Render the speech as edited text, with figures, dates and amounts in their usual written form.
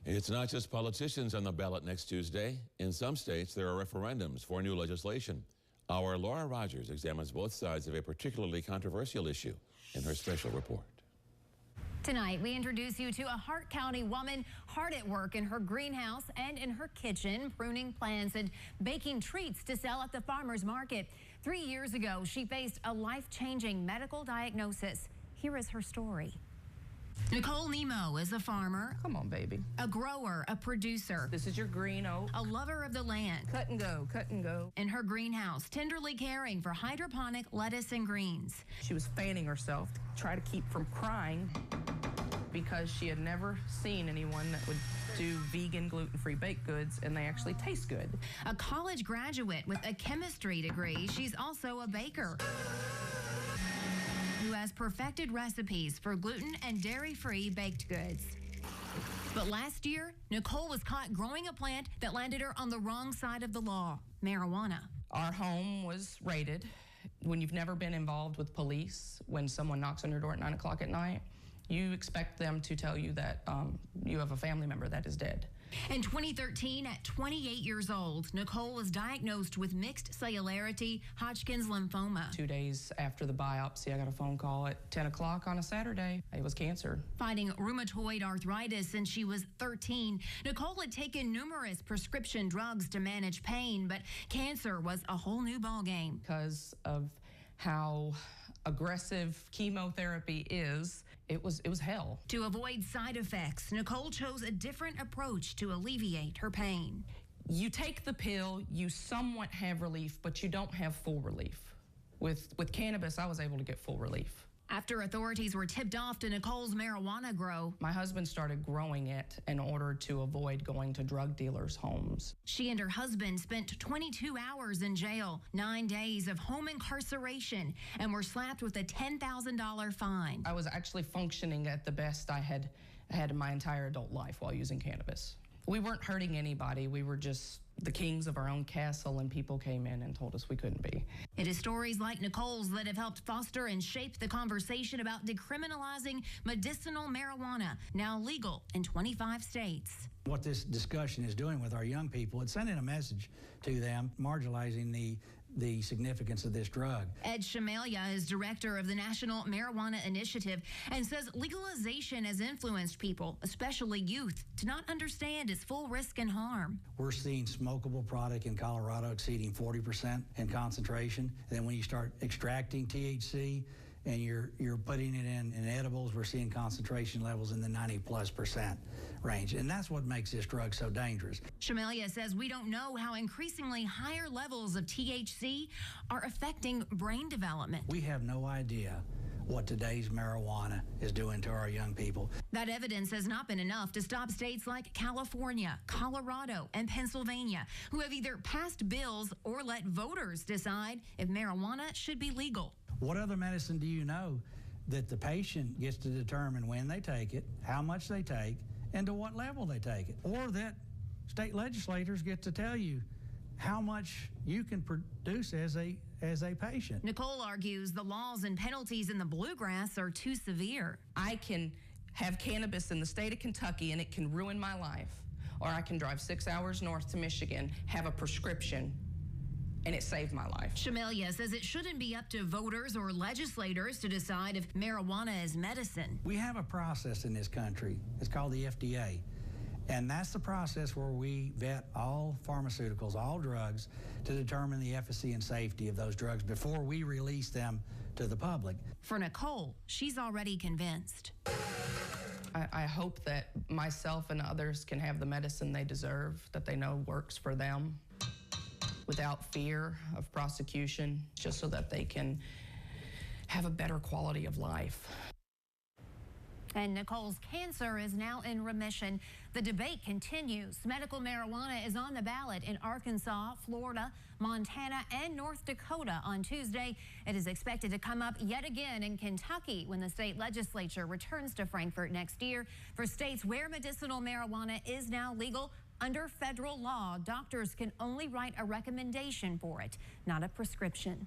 It's not just politicians on the ballot next Tuesday. In some states, there are referendums for new legislation. Our Laura Rogers examines both sides of a particularly controversial issue in her special report. Tonight, we introduce you to a Hart County woman hard at work in her greenhouse and in her kitchen, pruning plants and baking treats to sell at the farmer's market. 3 years ago, she faced a life-changing medical diagnosis. Here is her story. Nicole Nemo is a farmer. Come on, baby. A grower, a producer. This is your green oak. A lover of the land. Cut and go, cut and go. In her greenhouse, tenderly caring for hydroponic lettuce and greens. She was fanning herself to try to keep from crying because she had never seen anyone that would do vegan, gluten-free baked goods, and they actually taste good. A college graduate with a chemistry degree, she's also a baker who has perfected recipes for gluten and dairy-free baked goods. But last year, Nicole was caught growing a plant that landed her on the wrong side of the law, marijuana. Our home was raided. When you've never been involved with police, when someone knocks on your door at 9 o'clock at night, you expect them to tell you that you have a family member that is dead. In 2013, at 28 years old, Nicole was diagnosed with mixed cellularity Hodgkin's lymphoma. 2 days after the biopsy, I got a phone call at 10 o'clock on a Saturday. It was cancer. Fighting rheumatoid arthritis since she was 13, Nicole had taken numerous prescription drugs to manage pain, but cancer was a whole new ballgame. Because of how aggressive chemotherapy is, it was hell. To avoid side effects, Nicole chose a different approach to alleviate her pain. You take the pill, you somewhat have relief, but you don't have full relief. With cannabis, I was able to get full relief. After authorities were tipped off to Nicole's marijuana grow, my husband started growing it in order to avoid going to drug dealers' homes. She and her husband spent 22 hours in jail, 9 days of home incarceration, and were slapped with a $10,000 fine. I was actually functioning at the best I had had in my entire adult life while using cannabis. We weren't hurting anybody. We were just the kings of our own castle, and people came in and told us we couldn't be. It is stories like Nicole's that have helped foster and shape the conversation about decriminalizing medicinal marijuana, now legal in 25 states. What this discussion is doing with our young people, it's sending a message to them, marginalizing the significance of this drug. Ed Shamalia is director of the National Marijuana Initiative and says legalization has influenced people, especially youth, to not understand its full risk and harm. We're seeing smokable product in Colorado exceeding 40% in concentration. And then when you start extracting THC and you're putting it in edibles, we're seeing concentration levels in the 90+% range. And that's what makes this drug so dangerous. Shamalia says we don't know how increasingly higher levels of THC are affecting brain development. We have no idea what today's marijuana is doing to our young people. That evidence has not been enough to stop states like California, Colorado, and Pennsylvania, who have either passed bills or let voters decide if marijuana should be legal. What other medicine do you know that the patient gets to determine when they take it, how much they take, and to what level they take it? Or that state legislators get to tell you how much you can produce as a patient. Nicole argues the laws and penalties in the bluegrass are too severe. I can have cannabis in the state of Kentucky and it can ruin my life. Or I can drive 6 hours north to Michigan, have a prescription, and it saved my life. Shamalia says it shouldn't be up to voters or legislators to decide if marijuana is medicine. We have a process in this country. It's called the FDA. And that's the process where we vet all pharmaceuticals, all drugs, to determine the efficacy and safety of those drugs before we release them to the public. For Nicole, she's already convinced. I hope that myself and others can have the medicine they deserve, that they know works for them, without fear of prosecution, just so that they can have a better quality of life. And Nicole's cancer is now in remission. The debate continues. Medical marijuana is on the ballot in Arkansas, Florida, Montana, and North Dakota on Tuesday. It is expected to come up yet again in Kentucky when the state legislature returns to Frankfort next year. For states where medicinal marijuana is now legal, under federal law, doctors can only write a recommendation for it, not a prescription.